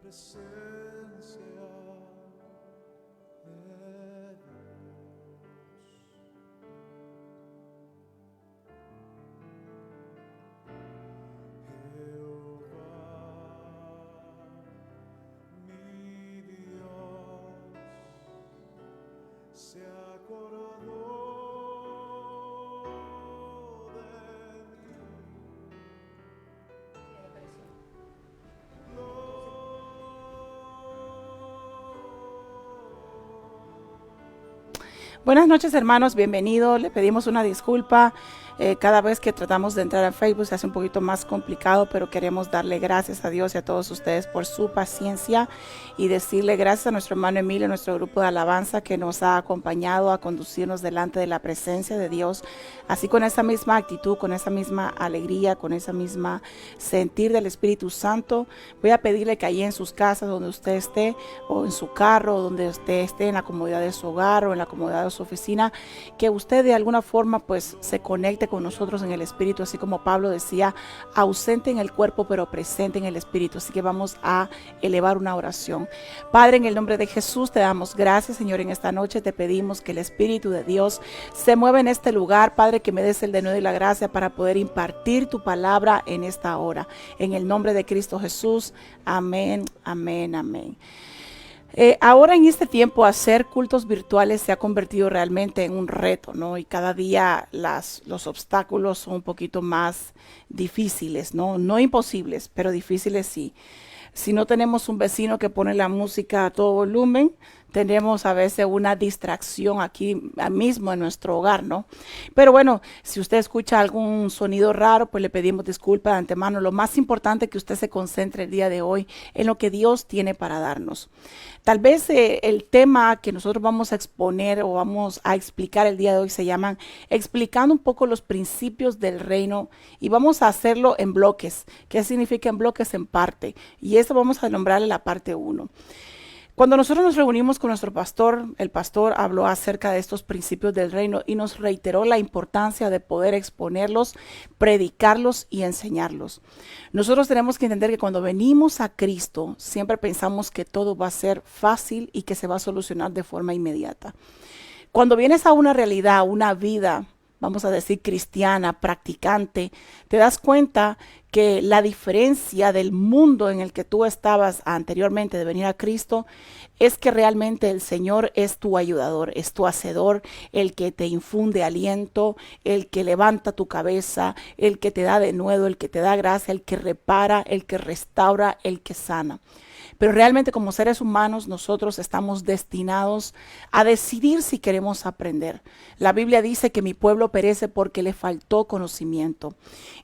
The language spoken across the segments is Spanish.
presencia de Jehová, mi Dios, se acordó de mí. Buenas noches, hermanos, bienvenidos. Le pedimos una disculpa. Cada vez que tratamos de entrar a Facebook se hace un poquito más complicado, pero queremos darle gracias a Dios y a todos ustedes por su paciencia y decirle gracias a nuestro hermano Emilio, nuestro grupo de alabanza que nos ha acompañado a conducirnos delante de la presencia de Dios, así con esa misma actitud, con esa misma alegría, con esa misma sentir del Espíritu Santo. Voy a pedirle que allí en sus casas, donde usted esté, o en su carro, o donde usted esté, en la comodidad de su hogar o en la comodidad de su oficina, que usted de alguna forma pues se conecte con nosotros en el Espíritu, así como Pablo decía, ausente en el cuerpo pero presente en el Espíritu. Así que vamos a elevar una oración. Padre, en el nombre de Jesús te damos gracias, Señor. En esta noche te pedimos que el Espíritu de Dios se mueva en este lugar, Padre, que me des el denuedo y la gracia para poder impartir tu palabra en esta hora. En el nombre de Cristo Jesús, amén, amén, amén. Ahora en este tiempo hacer cultos virtuales se ha convertido realmente en un reto, ¿no? Y cada día los obstáculos son un poquito más difíciles, ¿no? No imposibles, pero difíciles sí. Si no tenemos un vecino que pone la música a todo volumen, tenemos a veces una distracción aquí mismo en nuestro hogar, ¿no? Pero bueno, si usted escucha algún sonido raro, pues le pedimos disculpas de antemano. Lo más importante es que usted se concentre el día de hoy en lo que Dios tiene para darnos. Tal vez el tema que nosotros vamos a exponer o vamos a explicar el día de hoy se llaman explicando un poco los principios del reino, y vamos a hacerlo en bloques. ¿Qué significa en bloques? En parte. Y eso vamos a nombrarle la parte 1. Cuando nosotros nos reunimos con nuestro pastor, el pastor habló acerca de estos principios del reino y nos reiteró la importancia de poder exponerlos, predicarlos y enseñarlos. Nosotros tenemos que entender que cuando venimos a Cristo, siempre pensamos que todo va a ser fácil y que se va a solucionar de forma inmediata. Cuando vienes a una realidad, una vida, vamos a decir cristiana, practicante, te das cuenta que la diferencia del mundo en el que tú estabas anteriormente de venir a Cristo es que realmente el Señor es tu ayudador, es tu hacedor, el que te infunde aliento, el que levanta tu cabeza, el que te da denuedo, el que te da gracia, el que repara, el que restaura, el que sana. Pero realmente como seres humanos nosotros estamos destinados a decidir si queremos aprender. La Biblia dice que mi pueblo perece porque le faltó conocimiento.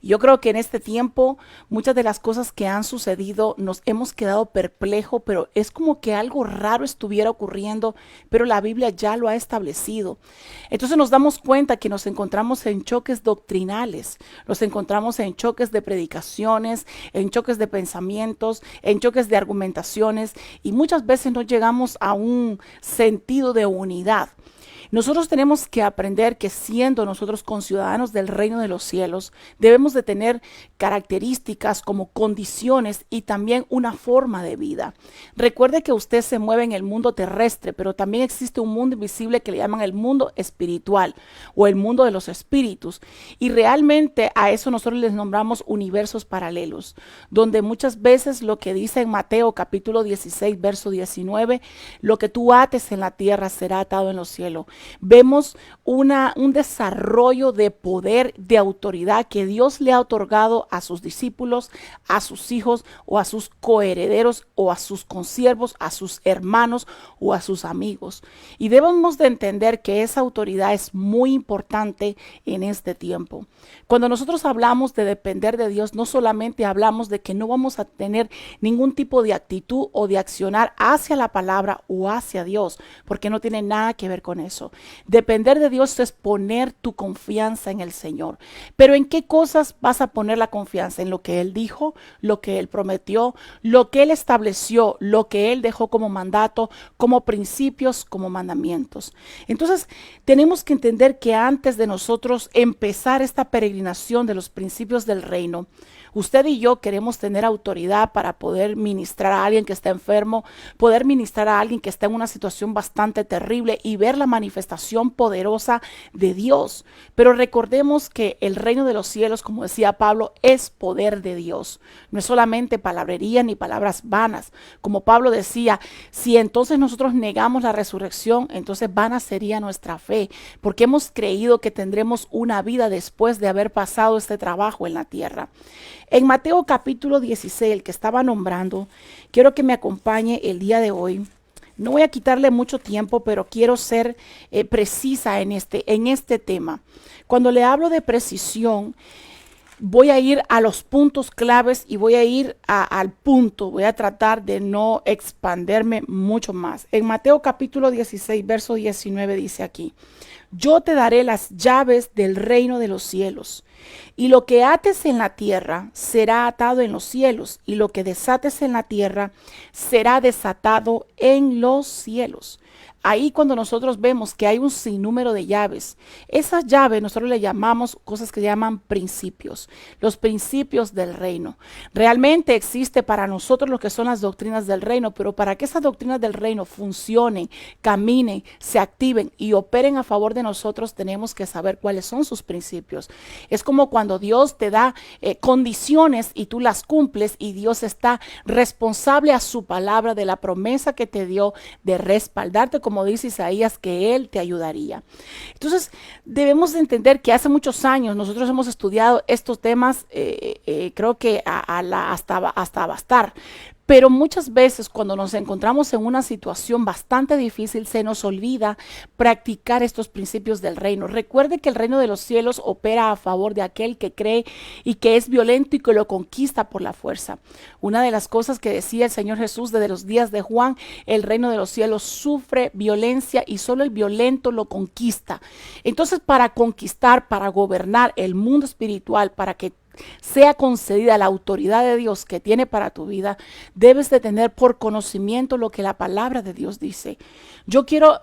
Y yo creo que en este tiempo muchas de las cosas que han sucedido nos hemos quedado perplejos, pero es como que algo raro estuviera ocurriendo, pero la Biblia ya lo ha establecido. Entonces nos damos cuenta que nos encontramos en choques doctrinales, nos encontramos en choques de predicaciones, en choques de pensamientos, en choques de argumentación, y muchas veces no llegamos a un sentido de unidad. Nosotros tenemos que aprender que siendo nosotros conciudadanos del reino de los cielos, debemos de tener características como condiciones y también una forma de vida. Recuerde que usted se mueve en el mundo terrestre, pero también existe un mundo invisible que le llaman el mundo espiritual o el mundo de los espíritus. Y realmente a eso nosotros les nombramos universos paralelos, donde muchas veces lo que dice en Mateo capítulo 16, verso 19, lo que tú ates en la tierra será atado en los cielos. Vemos un desarrollo de poder, de autoridad que Dios le ha otorgado a sus discípulos, a sus hijos o a sus coherederos o a sus consiervos, a sus hermanos o a sus amigos. Y debemos de entender que esa autoridad es muy importante en este tiempo. Cuando nosotros hablamos de depender de Dios, no solamente hablamos de que no vamos a tener ningún tipo de actitud o de accionar hacia la palabra o hacia Dios, porque no tiene nada que ver con eso. eso. Depender de Dios es poner tu confianza en el Señor. Pero ¿en qué cosas vas a poner la confianza? En lo que Él dijo, lo que Él prometió, lo que Él estableció, lo que Él dejó como mandato, como principios, como mandamientos. Entonces, tenemos que entender que antes de nosotros empezar esta peregrinación de los principios del reino, usted y yo queremos tener autoridad para poder ministrar a alguien que está enfermo, poder ministrar a alguien que está en una situación bastante terrible y ver la manifestación poderosa de Dios. Pero recordemos que el reino de los cielos, como decía Pablo, es poder de Dios. No es solamente palabrería ni palabras vanas. Como Pablo decía, si entonces nosotros negamos la resurrección, entonces vana sería nuestra fe, porque hemos creído que tendremos una vida después de haber pasado este trabajo en la tierra. En Mateo capítulo 16, el que estaba nombrando, quiero que me acompañe el día de hoy. No voy a quitarle mucho tiempo, pero quiero ser precisa en este tema. Cuando le hablo de precisión, voy a ir a los puntos claves y voy a ir al punto. Voy a tratar de no expanderme mucho más. En Mateo capítulo 16, verso 19 dice aquí: yo te daré las llaves del reino de los cielos, y lo que ates en la tierra será atado en los cielos, y lo que desates en la tierra será desatado en los cielos. Ahí cuando nosotros vemos que hay un sinnúmero de llaves, esas llaves nosotros le llamamos cosas que llaman principios, los principios del reino. Realmente existe para nosotros lo que son las doctrinas del reino, pero para que esas doctrinas del reino funcionen, caminen, se activen y operen a favor de nosotros, tenemos que saber cuáles son sus principios. Es como cuando Dios te da condiciones y tú las cumples, y Dios está responsable a su palabra de la promesa que te dio de respaldarte, como dice Isaías, que Él te ayudaría. Entonces, debemos de entender que hace muchos años nosotros hemos estudiado estos temas, creo que hasta bastar. Pero muchas veces cuando nos encontramos en una situación bastante difícil, se nos olvida practicar estos principios del reino. Recuerde que el reino de los cielos opera a favor de aquel que cree y que es violento y que lo conquista por la fuerza. Una de las cosas que decía el Señor Jesús desde los días de Juan: el reino de los cielos sufre violencia y solo el violento lo conquista. Entonces, para conquistar, para gobernar el mundo espiritual, para que sea concedida la autoridad de Dios que tiene para tu vida, debes de tener por conocimiento lo que la palabra de Dios dice. Yo quiero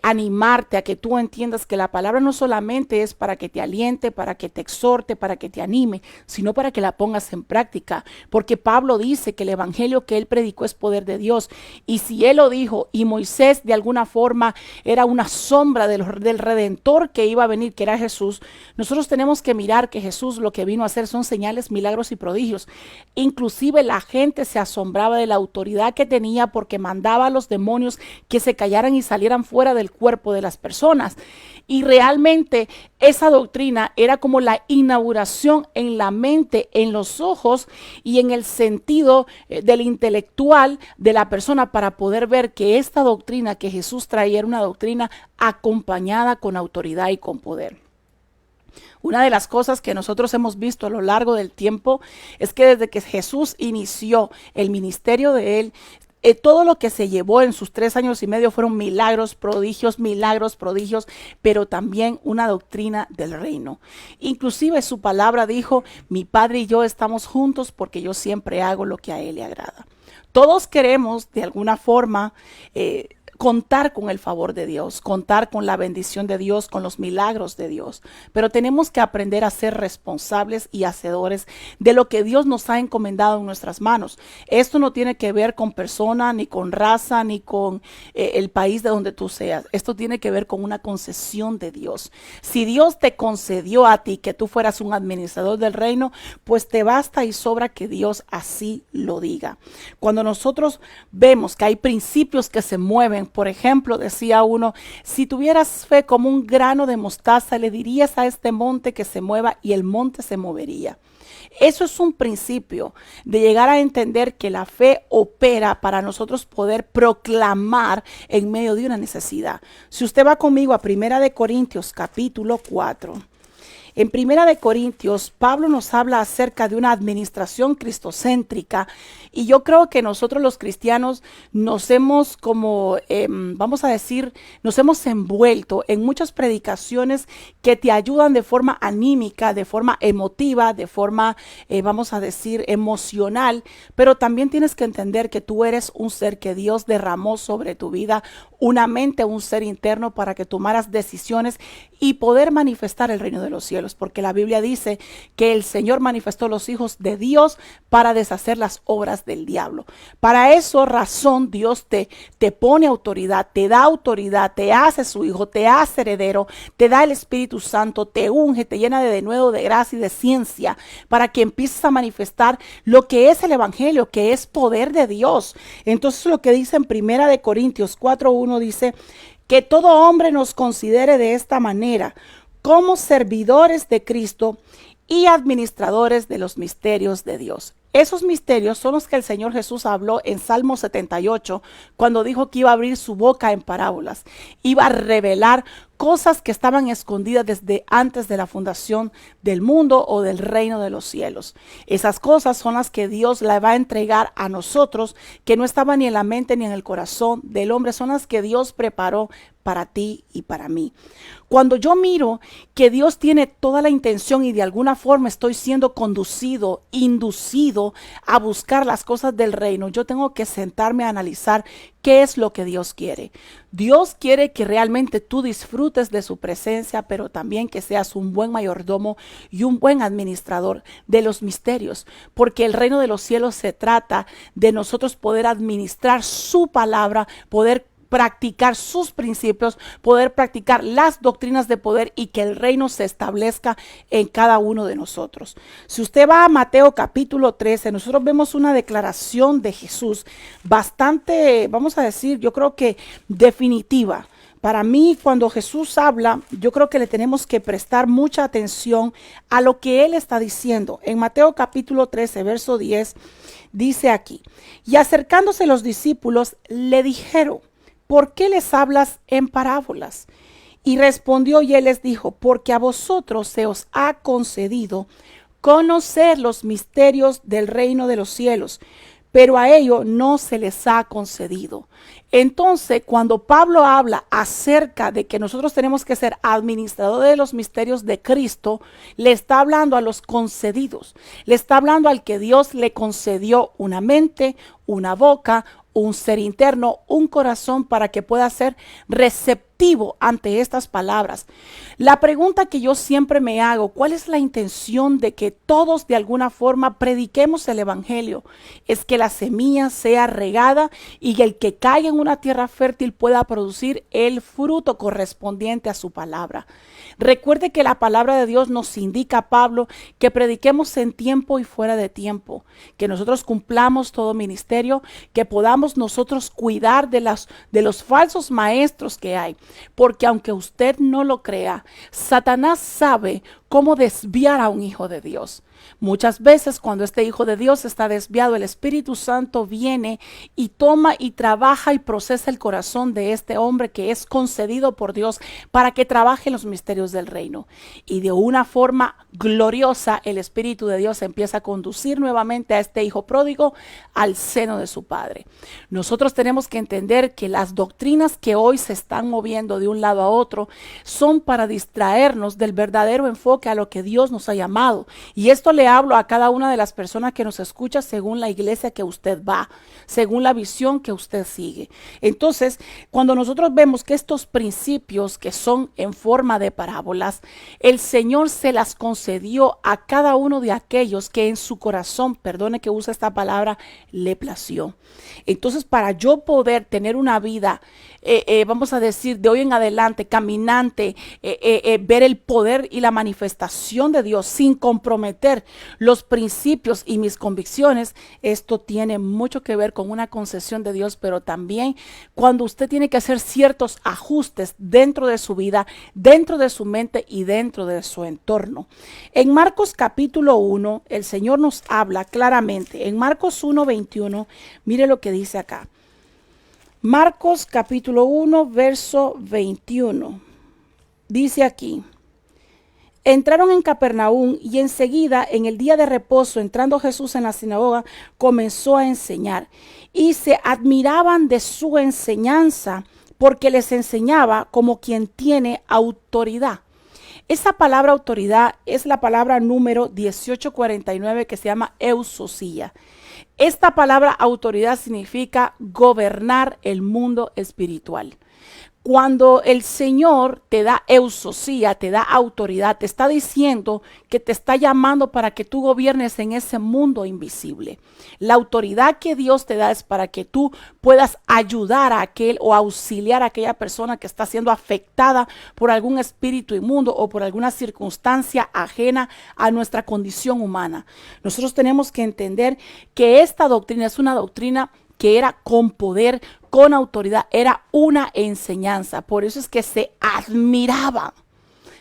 animarte a que tú entiendas que la palabra no solamente es para que te aliente, para que te exhorte, para que te anime, sino para que la pongas en práctica, porque Pablo dice que el evangelio que él predicó es poder de Dios, y si él lo dijo y Moisés de alguna forma era una sombra del redentor que iba a venir, que era Jesús, nosotros tenemos que mirar que Jesús lo que vino a hacer son señales, milagros y prodigios. Inclusive la gente se asombraba de la autoridad que tenía, porque mandaba a los demonios que se callaran y salieran fuera del cuerpo de las personas. Y realmente esa doctrina era como la inauguración en la mente, en los ojos y en el sentido del intelectual de la persona, para poder ver que esta doctrina que Jesús traía era una doctrina acompañada con autoridad y con poder. Una de las cosas que nosotros hemos visto a lo largo del tiempo es que desde que Jesús inició el ministerio de él, todo lo que se llevó en sus 3 años y medio fueron milagros, prodigios, pero también una doctrina del reino. Inclusive su palabra dijo: mi Padre y yo estamos juntos porque yo siempre hago lo que a Él le agrada. Todos queremos de alguna forma contar con el favor de Dios, contar con la bendición de Dios, con los milagros de Dios. Pero tenemos que aprender a ser responsables y hacedores de lo que Dios nos ha encomendado en nuestras manos. Esto no tiene que ver con persona, ni con raza, ni con el país de donde tú seas. Esto tiene que ver con una concesión de Dios. Si Dios te concedió a ti que tú fueras un administrador del reino, pues te basta y sobra que Dios así lo diga. Cuando nosotros vemos que hay principios que se mueven, por ejemplo, decía uno: si tuvieras fe como un grano de mostaza, le dirías a este monte que se mueva y el monte se movería. Eso es un principio de llegar a entender que la fe opera para nosotros poder proclamar en medio de una necesidad. Si usted va conmigo a 1 Corintios capítulo 4, En Primera de Corintios, Pablo nos habla acerca de una administración cristocéntrica y yo creo que nosotros los cristianos nos hemos vamos a decir, nos hemos envuelto en muchas predicaciones que te ayudan de forma anímica, de forma emotiva, de forma, vamos a decir, emocional, pero también tienes que entender que tú eres un ser que Dios derramó sobre tu vida, una mente, un ser interno para que tomaras decisiones y poder manifestar el reino de los cielos, porque la Biblia dice que el Señor manifestó los hijos de Dios para deshacer las obras del diablo. Para eso razón Dios te pone autoridad, te hace su hijo, te hace heredero, te da el Espíritu Santo, te unge, te llena de nuevo de gracia y de ciencia para que empieces a manifestar lo que es el evangelio, que es poder de Dios. Entonces lo que dice en Primera de Corintios 4:1 dice que todo hombre nos considere de esta manera, como servidores de Cristo y administradores de los misterios de Dios. Esos misterios son los que el Señor Jesús habló en Salmo 78, cuando dijo que iba a abrir su boca en parábolas, iba a revelar cosas que estaban escondidas desde antes de la fundación del mundo o del reino de los cielos. Esas cosas son las que Dios le va a entregar a nosotros, que no estaban ni en la mente ni en el corazón del hombre, son las que Dios preparó para ti y para mí. Cuando yo miro que Dios tiene toda la intención y de alguna forma estoy siendo conducido, inducido a buscar las cosas del reino, yo tengo que sentarme a analizar qué es lo que Dios quiere. Dios quiere que realmente tú disfrutes de su presencia, pero también que seas un buen mayordomo y un buen administrador de los misterios, porque el reino de los cielos se trata de nosotros poder administrar su palabra, poder practicar sus principios, poder practicar las doctrinas de poder y que el reino se establezca en cada uno de nosotros. Si usted va a Mateo capítulo 13, nosotros vemos una declaración de Jesús bastante, vamos a decir, yo creo que definitiva. Para mí, cuando Jesús habla, yo creo que le tenemos que prestar mucha atención a lo que Él está diciendo. En Mateo capítulo 13, verso 10, dice aquí, y acercándose los discípulos, le dijeron, ¿por qué les hablas en parábolas? Y respondió y él les dijo, porque a vosotros se os ha concedido conocer los misterios del reino de los cielos, pero a ellos no se les ha concedido. Entonces, cuando Pablo habla acerca de que nosotros tenemos que ser administradores de los misterios de Cristo, le está hablando a los concedidos, le está hablando al que Dios le concedió una mente, una boca, un ser interno, un corazón para que pueda ser receptivo ante estas palabras. La pregunta que yo siempre me hago, ¿cuál es la intención de que todos de alguna forma prediquemos el evangelio? Es que la semilla sea regada y el que caiga en una tierra fértil pueda producir el fruto correspondiente a su palabra. Recuerde que la palabra de Dios nos indica, Pablo, que prediquemos en tiempo y fuera de tiempo, que nosotros cumplamos todo ministerio, que podamos nosotros cuidar de los falsos maestros que hay, porque aunque usted no lo crea, Satanás sabe cómo desviar a un hijo de Dios. Muchas veces cuando este hijo de Dios está desviado, el Espíritu Santo viene y toma y trabaja y procesa el corazón de este hombre que es concedido por Dios para que trabaje en los misterios del reino. Y de una forma gloriosa el Espíritu de Dios empieza a conducir nuevamente a este hijo pródigo al seno de su padre. Nosotros tenemos que entender que las doctrinas que hoy se están moviendo de un lado a otro son para distraernos del verdadero enfoque a lo que Dios nos ha llamado. Y esto le hablo a cada una de las personas que nos escucha según la iglesia que usted va, según la visión que usted sigue. Entonces, cuando nosotros vemos que estos principios que son en forma de parábolas, el Señor se las concedió a cada uno de aquellos que en su corazón, perdone que use esta palabra, le plació. Entonces, para yo poder tener una vida, vamos a decir, de hoy en adelante, caminante, ver el poder y la manifestación de Dios sin comprometer los principios y mis convicciones, esto tiene mucho que ver con una concesión de Dios, pero también cuando usted tiene que hacer ciertos ajustes dentro de su vida, dentro de su mente y dentro de su entorno. En Marcos capítulo 1, el Señor nos habla claramente. En Marcos 1:21, mire lo que dice acá. Marcos capítulo 1, verso 21. Dice aquí, Entraron en Capernaum y enseguida, en el día de reposo, entrando Jesús en la sinagoga, comenzó a enseñar. Y se admiraban de su enseñanza, porque les enseñaba como quien tiene autoridad. Esa palabra autoridad es la palabra número 1849 que se llama eusosía. Esta palabra autoridad significa gobernar el mundo espiritual. Cuando el Señor te da eusosía, te da autoridad, te está diciendo que te está llamando para que tú gobiernes en ese mundo invisible. La autoridad que Dios te da es para que tú puedas ayudar a aquel o auxiliar a aquella persona que está siendo afectada por algún espíritu inmundo o por alguna circunstancia ajena a nuestra condición humana. Nosotros tenemos que entender que esta doctrina es una doctrina que era con poder, con autoridad, era una enseñanza. Por eso es que se admiraba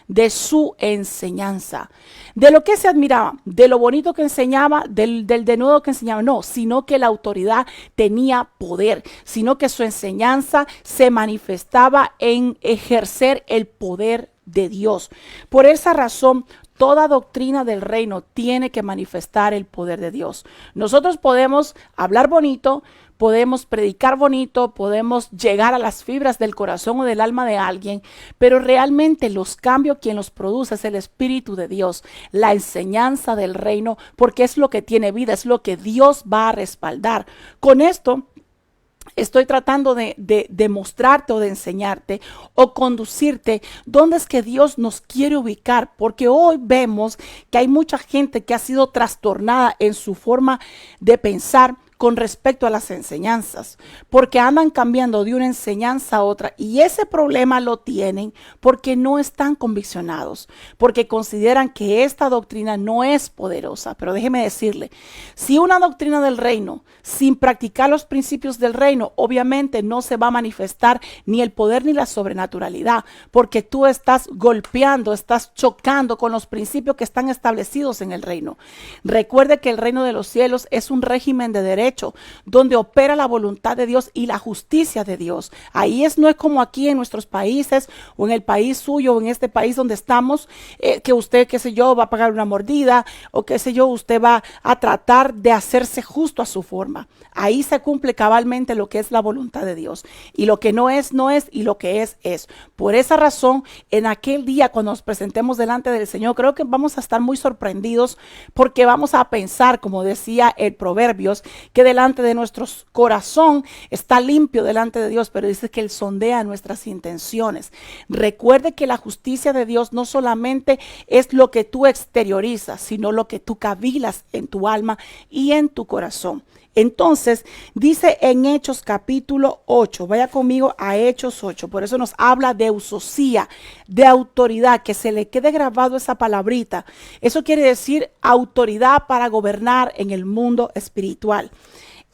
de su enseñanza. ¿De lo que se admiraba? De lo bonito que enseñaba, del denuedo que enseñaba. No, sino que la autoridad tenía poder, sino que su enseñanza se manifestaba en ejercer el poder de Dios. Por esa razón, toda doctrina del reino tiene que manifestar el poder de Dios. Nosotros podemos hablar bonito, podemos predicar bonito, podemos llegar a las fibras del corazón o del alma de alguien, pero realmente los cambios quien los produce es el Espíritu de Dios, la enseñanza del reino, porque es lo que tiene vida, es lo que Dios va a respaldar. Con esto estoy tratando de mostrarte o de enseñarte o conducirte dónde es que Dios nos quiere ubicar, porque hoy vemos que hay mucha gente que ha sido trastornada en su forma de pensar con respecto a las enseñanzas, porque andan cambiando de una enseñanza a otra, y ese problema lo tienen porque no están conviccionados, porque consideran que esta doctrina no es poderosa. Pero déjeme decirle, si una doctrina del reino, sin practicar los principios del reino, obviamente no se va a manifestar ni el poder ni la sobrenaturalidad, porque tú estás golpeando, estás chocando con los principios que están establecidos en el reino. Recuerde que el reino de los cielos es un régimen de derecho, donde opera la voluntad de Dios y la justicia de Dios. Ahí no es como aquí en nuestros países o en el país suyo o en este país donde estamos, que usted, qué sé yo, va a pagar una mordida o qué sé yo, usted va a tratar de hacerse justo a su forma. Ahí se cumple cabalmente lo que es la voluntad de Dios, y lo que no es, no es, y lo que es, es. Por esa razón, en aquel día cuando nos presentemos delante del Señor, creo que vamos a estar muy sorprendidos, porque vamos a pensar, como decía el Proverbios, que delante de nuestro corazón está limpio delante de Dios, pero dice que Él sondea nuestras intenciones. Recuerde que la justicia de Dios no solamente es lo que tú exteriorizas, sino lo que tú cavilas en tu alma y en tu corazón. Entonces, dice en Hechos capítulo 8, vaya conmigo a Hechos 8, por eso nos habla de eusosía, de autoridad, que se le quede grabado esa palabrita. Eso quiere decir autoridad para gobernar en el mundo espiritual.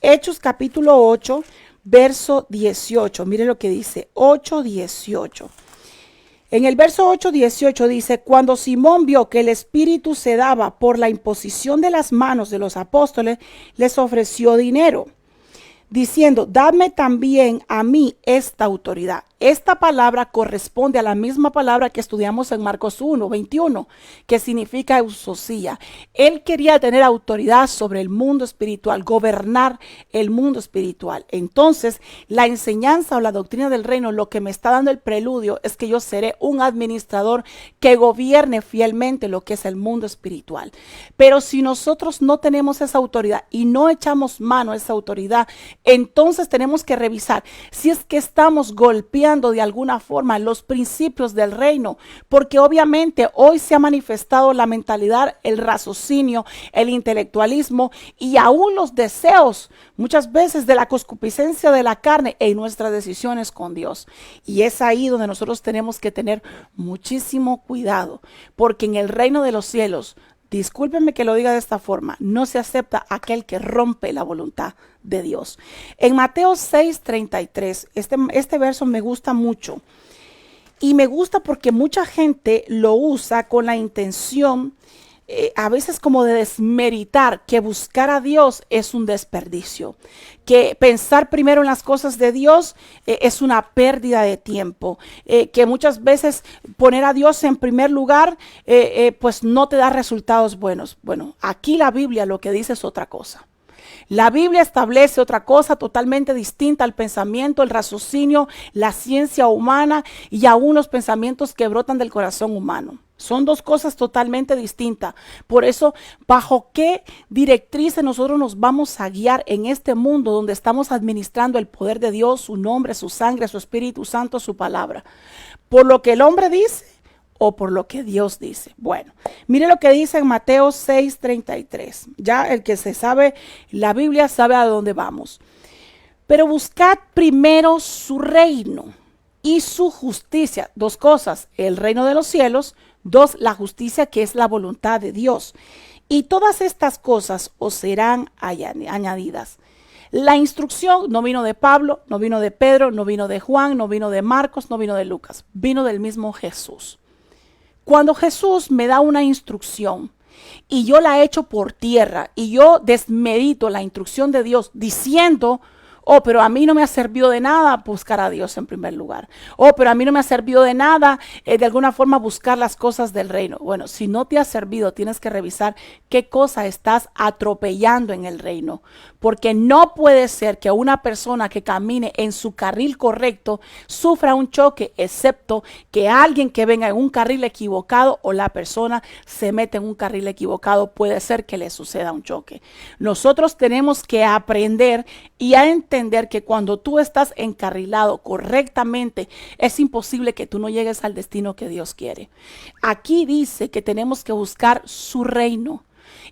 Hechos capítulo 8, verso 18, mire lo que dice, 8:18. En el verso 8:18 dice: cuando Simón vio que el Espíritu se daba por la imposición de las manos de los apóstoles, les ofreció dinero, diciendo: dadme también a mí esta autoridad. Esta palabra corresponde a la misma palabra que estudiamos en Marcos 1:21, que significa eusosía. Él quería tener autoridad sobre el mundo espiritual, gobernar el mundo espiritual. Entonces, la enseñanza o la doctrina del reino, lo que me está dando el preludio es que yo seré un administrador que gobierne fielmente lo que es el mundo espiritual. Pero si nosotros no tenemos esa autoridad y no echamos mano a esa autoridad, entonces tenemos que revisar si es que estamos golpeando de alguna forma los principios del reino, porque obviamente hoy se ha manifestado la mentalidad, el raciocinio, el intelectualismo y aún los deseos muchas veces de la concupiscencia de la carne en nuestras decisiones con Dios. Y es ahí donde nosotros tenemos que tener muchísimo cuidado, porque en el reino de los cielos, discúlpenme que lo diga de esta forma, no se acepta aquel que rompe la voluntad de Dios. En Mateo 6:33, este verso me gusta mucho. Y me gusta porque mucha gente lo usa con la intención a veces como de desmeritar que buscar a Dios es un desperdicio, que pensar primero en las cosas de Dios es una pérdida de tiempo, que muchas veces poner a Dios en primer lugar pues no te da resultados buenos. Bueno, aquí la Biblia lo que dice es otra cosa. La Biblia establece otra cosa totalmente distinta al pensamiento, el raciocinio, la ciencia humana y aún los pensamientos que brotan del corazón humano. Son dos cosas totalmente distintas. Por eso, ¿bajo qué directrices nosotros nos vamos a guiar en este mundo donde estamos administrando el poder de Dios, su nombre, su sangre, su Espíritu Santo, su palabra? ¿Por lo que el hombre dice o por lo que Dios dice? Bueno, mire lo que dice en Mateo 6:33. Ya el que se sabe la Biblia sabe a dónde vamos. Pero buscad primero su reino y su justicia. Dos cosas: el reino de los cielos. Dos, la justicia, que es la voluntad de Dios. Y todas estas cosas os serán añadidas. La instrucción no vino de Pablo, no vino de Pedro, no vino de Juan, no vino de Marcos, no vino de Lucas. Vino del mismo Jesús. Cuando Jesús me da una instrucción y yo la echo por tierra y yo desmedito la instrucción de Dios diciendo: oh, pero a mí no me ha servido de nada buscar a Dios en primer lugar. Oh, pero a mí no me ha servido de nada de alguna forma buscar las cosas del reino. Bueno, si no te ha servido, tienes que revisar qué cosa estás atropellando en el reino. Porque no puede ser que una persona que camine en su carril correcto sufra un choque, excepto que alguien que venga en un carril equivocado o la persona se mete en un carril equivocado, puede ser que le suceda un choque. Nosotros tenemos que aprender y a entender que cuando tú estás encarrilado correctamente, es imposible que tú no llegues al destino que Dios quiere. Aquí dice que tenemos que buscar su reino.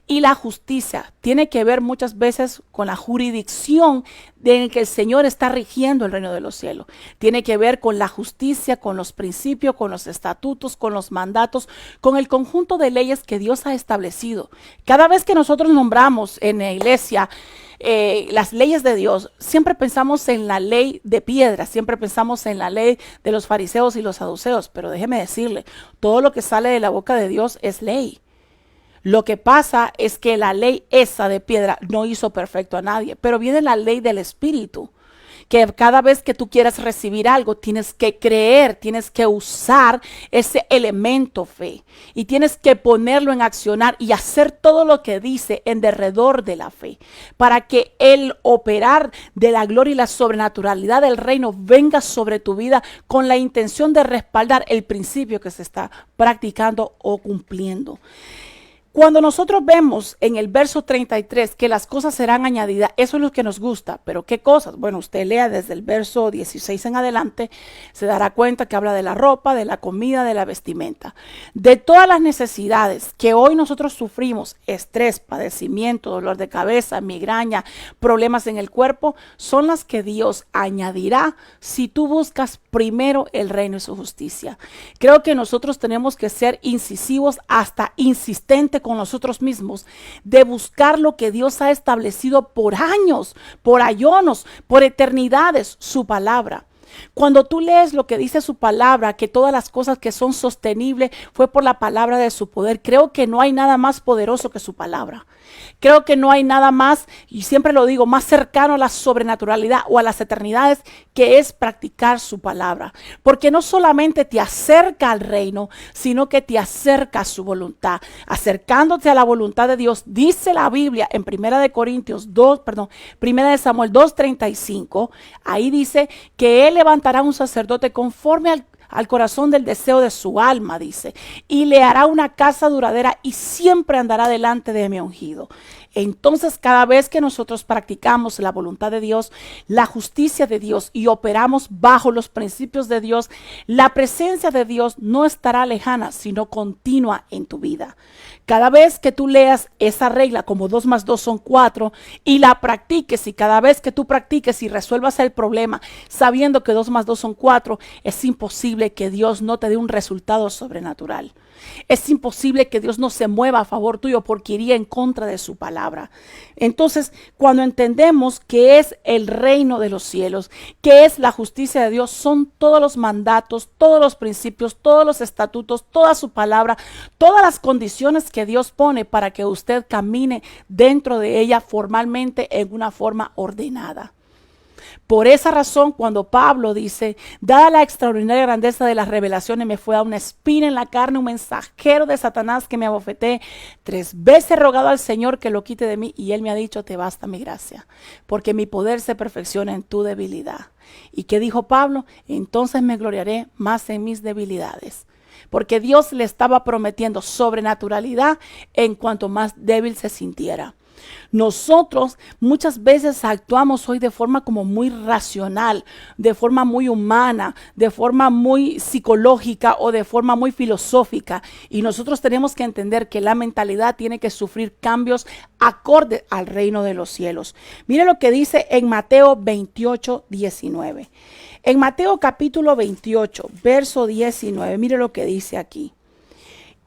Y la justicia tiene que ver muchas veces con la jurisdicción en que el Señor está rigiendo el reino de los cielos. Tiene que ver con la justicia, con los principios, con los estatutos, con los mandatos, con el conjunto de leyes que Dios ha establecido. Cada vez que nosotros nombramos en la iglesia las leyes de Dios, siempre pensamos en la ley de piedra, siempre pensamos en la ley de los fariseos y los saduceos. Pero déjeme decirle, todo lo que sale de la boca de Dios es ley. Lo que pasa es que la ley esa de piedra no hizo perfecto a nadie, pero viene la ley del Espíritu, que cada vez que tú quieras recibir algo, tienes que creer, tienes que usar ese elemento fe y tienes que ponerlo en accionar y hacer todo lo que dice en derredor de la fe, para que el operar de la gloria y la sobrenaturalidad del reino venga sobre tu vida con la intención de respaldar el principio que se está practicando o cumpliendo. Cuando nosotros vemos en el verso 33 que las cosas serán añadidas, eso es lo que nos gusta. ¿Pero qué cosas? Bueno, usted lea desde el verso 16 en adelante, se dará cuenta que habla de la ropa, de la comida, de la vestimenta. De todas las necesidades que hoy nosotros sufrimos, estrés, padecimiento, dolor de cabeza, migraña, problemas en el cuerpo, son las que Dios añadirá si tú buscas primero el reino y su justicia. Creo que nosotros tenemos que ser incisivos, hasta insistentes con nosotros mismos, de buscar lo que Dios ha establecido por años, por ayonos, por eternidades, su palabra. Cuando tú lees lo que dice su palabra, que todas las cosas que son sostenibles fue por la palabra de su poder, creo que no hay nada más poderoso que su palabra. Creo que no hay nada más, y siempre lo digo, más cercano a la sobrenaturalidad o a las eternidades, que es practicar su palabra. Porque no solamente te acerca al reino, sino que te acerca a su voluntad. Acercándote a la voluntad de Dios, dice la Biblia en Primera de Samuel 2:35, ahí dice que Él levantará un sacerdote conforme al corazón del deseo de su alma, dice, y le hará una casa duradera y siempre andará delante de mi ungido. Entonces, cada vez que nosotros practicamos la voluntad de Dios, la justicia de Dios y operamos bajo los principios de Dios, la presencia de Dios no estará lejana, sino continua en tu vida. Cada vez que tú leas esa regla como 2 más 2 son 4 y la practiques, y cada vez que tú practiques y resuelvas el problema sabiendo que 2 más 2 son 4, es imposible imposible que Dios no te dé un resultado sobrenatural. Es imposible que Dios no se mueva a favor tuyo porque iría en contra de su palabra. Entonces, cuando entendemos que es el reino de los cielos, que es la justicia de Dios, son todos los mandatos, todos los principios, todos los estatutos, toda su palabra, todas las condiciones que Dios pone para que usted camine dentro de ella formalmente en una forma ordenada. Por esa razón, cuando Pablo dice, dada la extraordinaria grandeza de las revelaciones, me fue dada una espina en la carne, un mensajero de Satanás que me abofeté. 3 veces he rogado al Señor que lo quite de mí, y él me ha dicho, te basta mi gracia, porque mi poder se perfecciona en tu debilidad. ¿Y qué dijo Pablo? Entonces me gloriaré más en mis debilidades. Porque Dios le estaba prometiendo sobrenaturalidad en cuanto más débil se sintiera. Nosotros muchas veces actuamos hoy de forma como muy racional, de forma muy humana, de forma muy psicológica o de forma muy filosófica. Y nosotros tenemos que entender que la mentalidad tiene que sufrir cambios acorde al reino de los cielos. Mire lo que dice en Mateo 28, 19. En Mateo capítulo 28, verso 19, mire lo que dice aquí.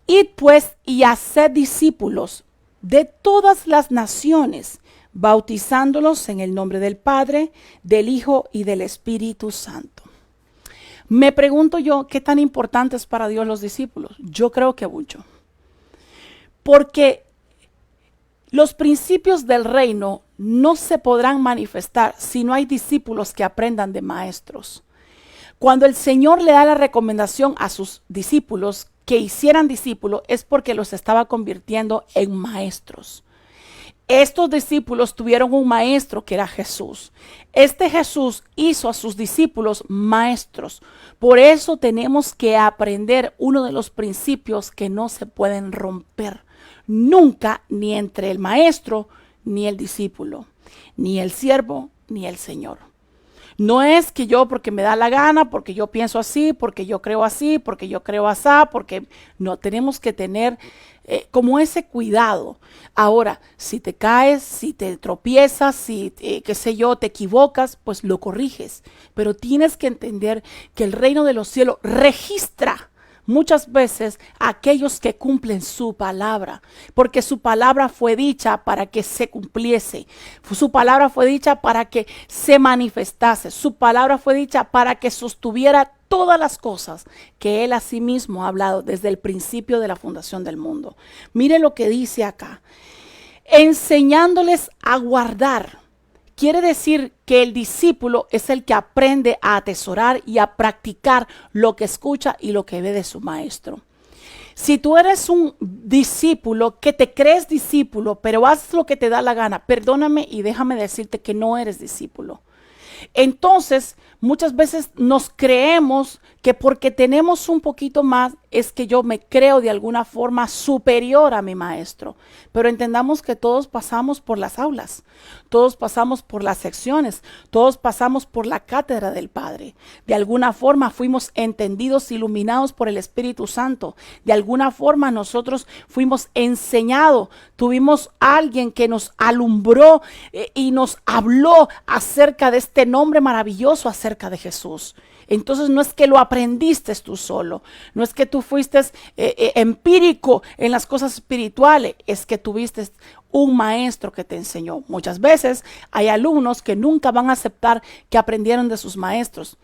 Id pues y haced discípulos de todas las naciones, bautizándolos en el nombre del Padre, del Hijo y del Espíritu Santo. Me pregunto yo, ¿qué tan importante es para Dios los discípulos? Yo creo que mucho. Porque los principios del reino no se podrán manifestar si no hay discípulos que aprendan de maestros. Cuando el Señor le da la recomendación a sus discípulos que hicieran discípulos, es porque los estaba convirtiendo en maestros. Estos discípulos tuvieron un maestro que era Jesús. Este Jesús hizo a sus discípulos maestros. Por eso tenemos que aprender uno de los principios que no se pueden romper. Nunca, ni entre el maestro ni el discípulo, ni el siervo ni el Señor. No es que yo porque me da la gana, porque yo pienso así, porque yo creo así, porque yo creo así, porque no, tenemos que tener como ese cuidado. Ahora, si te caes, si te tropiezas, si qué sé yo, te equivocas, pues lo corriges. Pero tienes que entender que el reino de los cielos registra muchas veces a aquellos que cumplen su palabra, porque su palabra fue dicha para que se cumpliese, su palabra fue dicha para que se manifestase, su palabra fue dicha para que sostuviera todas las cosas que Él a sí mismo ha hablado desde el principio de la fundación del mundo. Mire lo que dice acá, enseñándoles a guardar. Quiere decir que el discípulo es el que aprende a atesorar y a practicar lo que escucha y lo que ve de su maestro. Si tú eres un discípulo que te crees discípulo, pero haces lo que te da la gana, perdóname y déjame decirte que no eres discípulo. Entonces, muchas veces nos creemos que porque tenemos un poquito más es que yo me creo de alguna forma superior a mi maestro. Pero entendamos que todos pasamos por las aulas, todos pasamos por las secciones, todos pasamos por la cátedra del Padre. De alguna forma fuimos entendidos, iluminados por el Espíritu Santo. De alguna forma nosotros fuimos enseñados, tuvimos alguien que nos alumbró y nos habló acerca de este nombre maravilloso, acerca de Jesús. Entonces no es que lo aprendiste tú solo, no es que tú fuiste empírico en las cosas espirituales, es que tuviste un maestro que te enseñó. Muchas veces hay alumnos que nunca van a aceptar que aprendieron de sus maestros.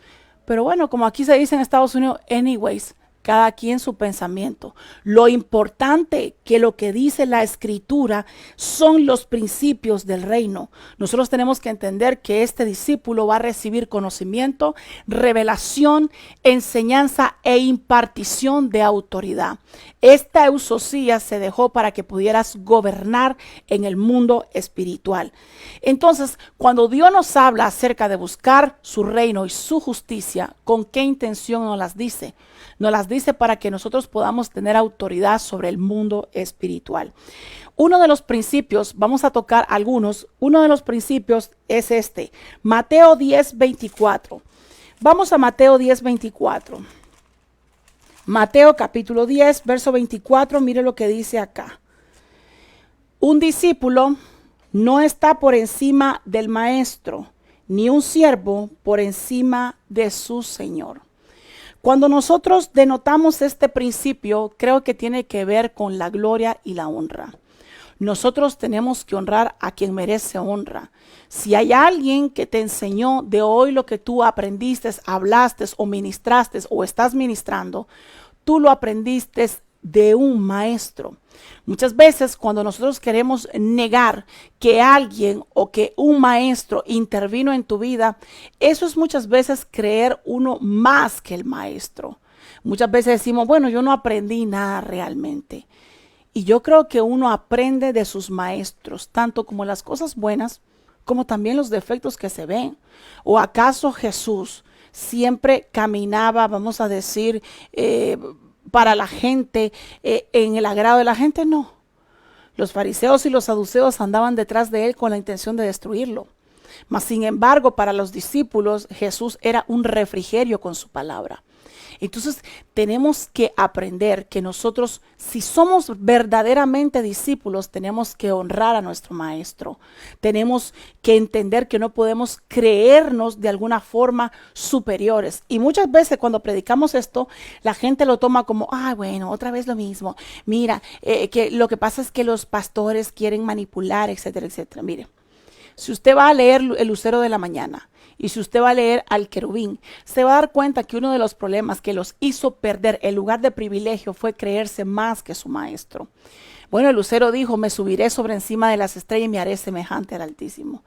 Pero bueno, como aquí se dice en Estados Unidos, anyways, cada quien su pensamiento. Lo importante que lo que dice la Escritura son los principios del reino. Nosotros tenemos que entender que este discípulo va a recibir conocimiento, revelación, enseñanza e impartición de autoridad. Esta eusosía se dejó para que pudieras gobernar en el mundo espiritual. Entonces, cuando Dios nos habla acerca de buscar su reino y su justicia, ¿con qué intención nos las dice? Nos las dice para que nosotros podamos tener autoridad sobre el mundo espiritual. Uno de los principios, vamos a tocar algunos, uno de los principios es este, Mateo 10:24. Vamos a Mateo 10:24. Mateo capítulo 10, verso 24, mire lo que dice acá. Un discípulo no está por encima del maestro, ni un siervo por encima de su señor. Cuando nosotros denotamos este principio, creo que tiene que ver con la gloria y la honra. Nosotros tenemos que honrar a quien merece honra. Si hay alguien que te enseñó de hoy lo que tú aprendiste, hablaste o ministraste o estás ministrando, tú lo aprendiste de un maestro. Muchas veces cuando nosotros queremos negar que alguien o que un maestro intervino en tu vida, eso es muchas veces creer uno más que el maestro. Muchas veces decimos, bueno, yo no aprendí nada realmente. Y yo creo que uno aprende de sus maestros, tanto como las cosas buenas, como también los defectos que se ven. ¿O acaso Jesús siempre caminaba, vamos a decir, para la gente, en el agrado de la gente? No. Los fariseos y los saduceos andaban detrás de él con la intención de destruirlo. Mas sin embargo, para los discípulos, Jesús era un refrigerio con su palabra. Entonces tenemos que aprender que nosotros, si somos verdaderamente discípulos, tenemos que honrar a nuestro maestro. Tenemos que entender que no podemos creernos de alguna forma superiores. Y muchas veces cuando predicamos esto, la gente lo toma como, bueno, otra vez lo mismo. Mira, que lo que pasa es que los pastores quieren manipular, etcétera, etcétera. Mire, si usted va a leer el Lucero de la Mañana, y si usted va a leer al querubín, se va a dar cuenta que uno de los problemas que los hizo perder el lugar de privilegio fue creerse más que su maestro. Bueno, el lucero dijo, me subiré sobre encima de las estrellas y me haré semejante al Altísimo.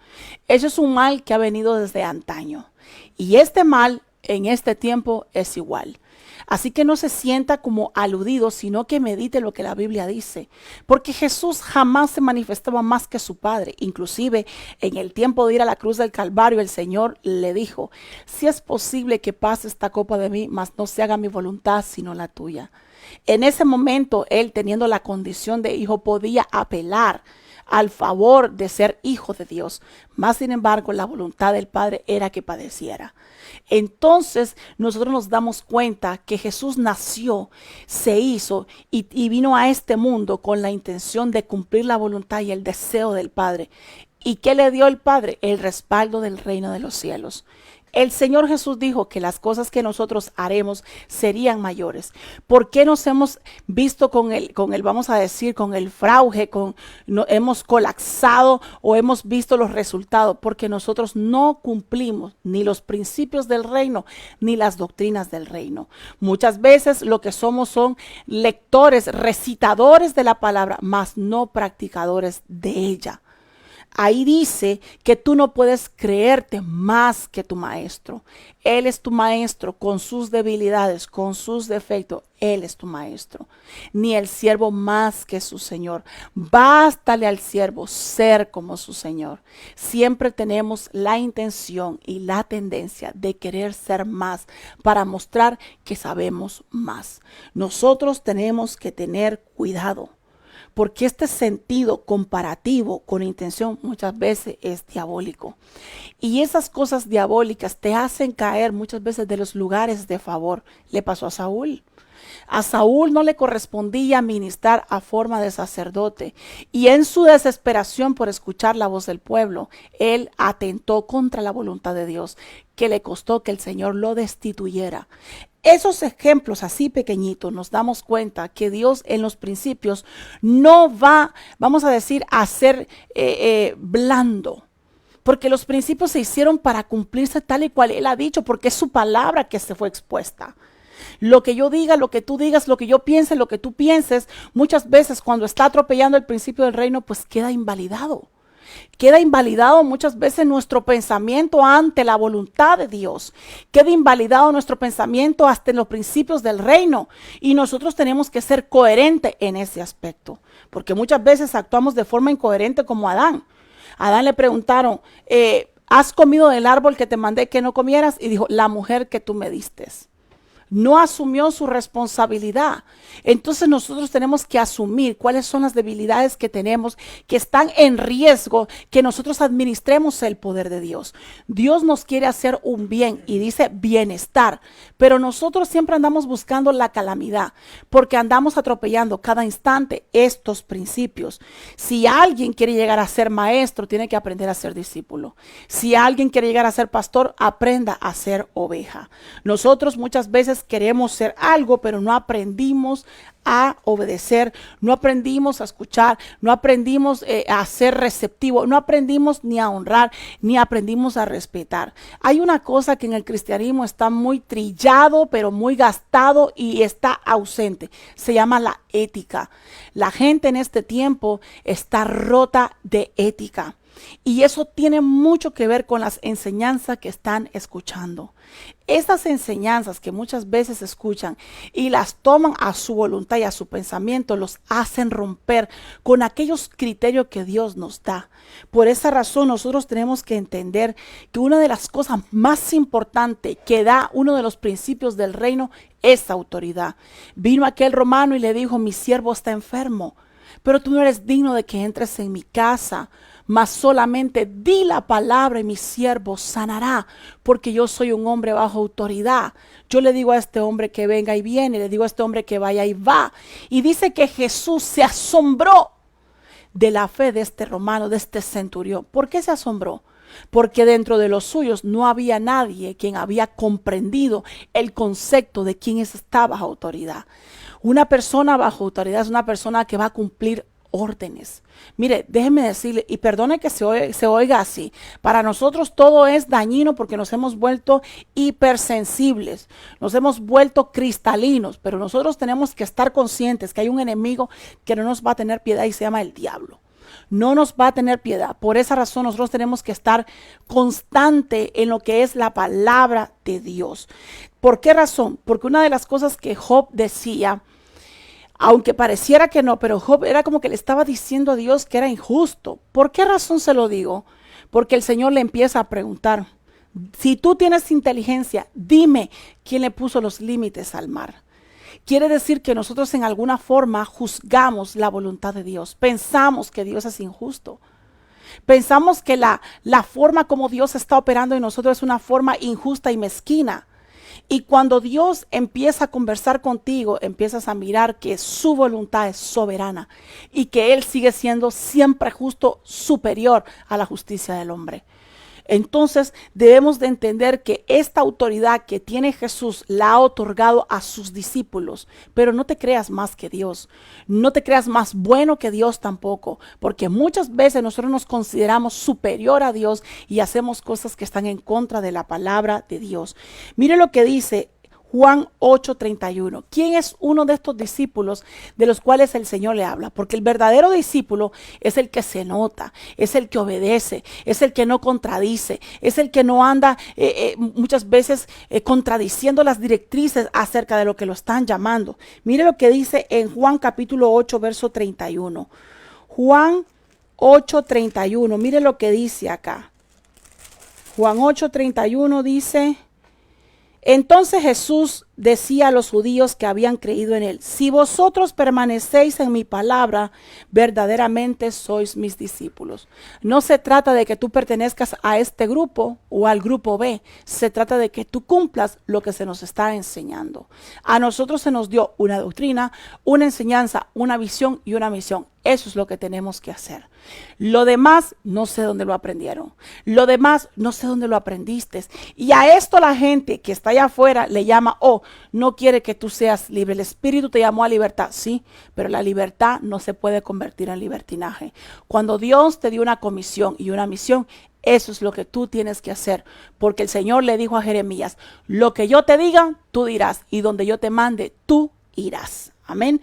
Eso es un mal que ha venido desde antaño. Y este mal en este tiempo es igual. Así que no se sienta como aludido, sino que medite lo que la Biblia dice. Porque Jesús jamás se manifestaba más que su Padre. Inclusive en el tiempo de ir a la cruz del Calvario, el Señor le dijo, si es posible que pase esta copa de mí, mas no se haga mi voluntad, sino la tuya. En ese momento, él teniendo la condición de hijo, podía apelar al favor de ser hijo de Dios. Mas sin embargo, la voluntad del Padre era que padeciera. Entonces nosotros nos damos cuenta que Jesús nació, se hizo y vino a este mundo con la intención de cumplir la voluntad y el deseo del Padre. ¿Y qué le dio el Padre? El respaldo del reino de los cielos. El Señor Jesús dijo que las cosas que nosotros haremos serían mayores. ¿Por qué nos hemos visto con el vamos a decir, con el fraude, hemos colapsado o hemos visto los resultados? Porque nosotros no cumplimos ni los principios del reino, ni las doctrinas del reino. Muchas veces lo que somos son lectores, recitadores de la palabra, mas no practicadores de ella. Ahí dice que tú no puedes creerte más que tu maestro. Él es tu maestro con sus debilidades, con sus defectos. Él es tu maestro. Ni el siervo más que su Señor. Bástale al siervo ser como su Señor. Siempre tenemos la intención y la tendencia de querer ser más para mostrar que sabemos más. Nosotros tenemos que tener cuidado. Porque este sentido comparativo con intención muchas veces es diabólico. Y esas cosas diabólicas te hacen caer muchas veces de los lugares de favor. Le pasó a Saúl. A Saúl no le correspondía ministrar a forma de sacerdote. Y en su desesperación por escuchar la voz del pueblo, él atentó contra la voluntad de Dios, que le costó que el Señor lo destituyera. Esos ejemplos así pequeñitos nos damos cuenta que Dios en los principios no va, vamos a decir, a ser blando. Porque los principios se hicieron para cumplirse tal y cual Él ha dicho, porque es su palabra que se fue expuesta. Lo que yo diga, lo que tú digas, lo que yo piense, lo que tú pienses, muchas veces cuando está atropellando el principio del reino, pues queda invalidado. Queda invalidado muchas veces nuestro pensamiento ante la voluntad de Dios. Queda invalidado nuestro pensamiento hasta en los principios del reino. Y nosotros tenemos que ser coherentes en ese aspecto. Porque muchas veces actuamos de forma incoherente como Adán. A Adán le preguntaron, ¿has comido del árbol que te mandé que no comieras? Y dijo, la mujer que tú me diste. No asumió su responsabilidad. Entonces nosotros tenemos que asumir cuáles son las debilidades que tenemos, que están en riesgo, que nosotros administremos el poder de Dios. Dios nos quiere hacer un bien y dice bienestar, pero nosotros siempre andamos buscando la calamidad, porque andamos atropellando cada instante estos principios. Si alguien quiere llegar a ser maestro, tiene que aprender a ser discípulo. Si alguien quiere llegar a ser pastor, aprenda a ser oveja. Nosotros muchas veces queremos ser algo, pero no aprendimos a obedecer, no aprendimos a escuchar, no aprendimos a ser receptivo, no aprendimos ni a honrar, ni aprendimos a respetar. Hay una cosa que en el cristianismo está muy trillado, pero muy gastado y está ausente. Se llama la ética. La gente en este tiempo está rota de ética. Y eso tiene mucho que ver con las enseñanzas que están escuchando. Estas enseñanzas que muchas veces escuchan y las toman a su voluntad y a su pensamiento, los hacen romper con aquellos criterios que Dios nos da. Por esa razón nosotros tenemos que entender que una de las cosas más importantes que da uno de los principios del reino es autoridad. Vino aquel romano y le dijo: mi siervo está enfermo, pero tú no eres digno de que entres en mi casa. Mas solamente di la palabra y mi siervo sanará, porque yo soy un hombre bajo autoridad. Yo le digo a este hombre que venga y viene, le digo a este hombre que vaya y va. Y dice que Jesús se asombró de la fe de este romano, de este centurión. ¿Por qué se asombró? Porque dentro de los suyos no había nadie quien había comprendido el concepto de quién está bajo autoridad. Una persona bajo autoridad es una persona que va a cumplir órdenes. Mire, déjeme decirle, y perdone que se oiga así, para nosotros todo es dañino porque nos hemos vuelto hipersensibles, nos hemos vuelto cristalinos, pero nosotros tenemos que estar conscientes que hay un enemigo que no nos va a tener piedad y se llama el diablo. No nos va a tener piedad. Por esa razón nosotros tenemos que estar constante en lo que es la palabra de Dios. ¿Por qué razón? Porque una de las cosas que Job decía, aunque pareciera que no, pero Job era como que le estaba diciendo a Dios que era injusto. ¿Por qué razón se lo digo? Porque el Señor le empieza a preguntar: si tú tienes inteligencia, dime quién le puso los límites al mar. Quiere decir que nosotros en alguna forma juzgamos la voluntad de Dios. Pensamos que Dios es injusto. Pensamos que la forma como Dios está operando en nosotros es una forma injusta y mezquina. Y cuando Dios empieza a conversar contigo, empiezas a mirar que su voluntad es soberana y que Él sigue siendo siempre justo, superior a la justicia del hombre. Entonces debemos de entender que esta autoridad que tiene Jesús la ha otorgado a sus discípulos. Pero no te creas más que Dios, no te creas más bueno que Dios tampoco, porque muchas veces nosotros nos consideramos superior a Dios y hacemos cosas que están en contra de la palabra de Dios. Mire lo que dice Juan 8:31. ¿Quién es uno de estos discípulos de los cuales el Señor le habla? Porque el verdadero discípulo es el que se nota, es el que obedece, es el que no contradice, es el que no anda muchas veces contradiciendo las directrices acerca de lo que lo están llamando. Mire lo que dice en Juan capítulo 8, verso 31. Juan 8:31, mire lo que dice acá. Juan 8:31 dice: entonces Jesús decía a los judíos que habían creído en él: si vosotros permanecéis en mi palabra, verdaderamente sois mis discípulos. No se trata de que tú pertenezcas a este grupo o al grupo B. Se trata de que tú cumplas lo que se nos está enseñando. A nosotros se nos dio una doctrina, una enseñanza, una visión y una misión. Eso es lo que tenemos que hacer. Lo demás, no sé dónde lo aprendieron. Lo demás, no sé dónde lo aprendiste. Y a esto la gente que está allá afuera le llama: oh, no quiere que tú seas libre. El Espíritu te llamó a libertad. Sí, pero la libertad no se puede convertir en libertinaje. Cuando Dios te dio una comisión y una misión, eso es lo que tú tienes que hacer. Porque el Señor le dijo a Jeremías: lo que yo te diga, tú dirás. Y donde yo te mande, tú irás. Amén.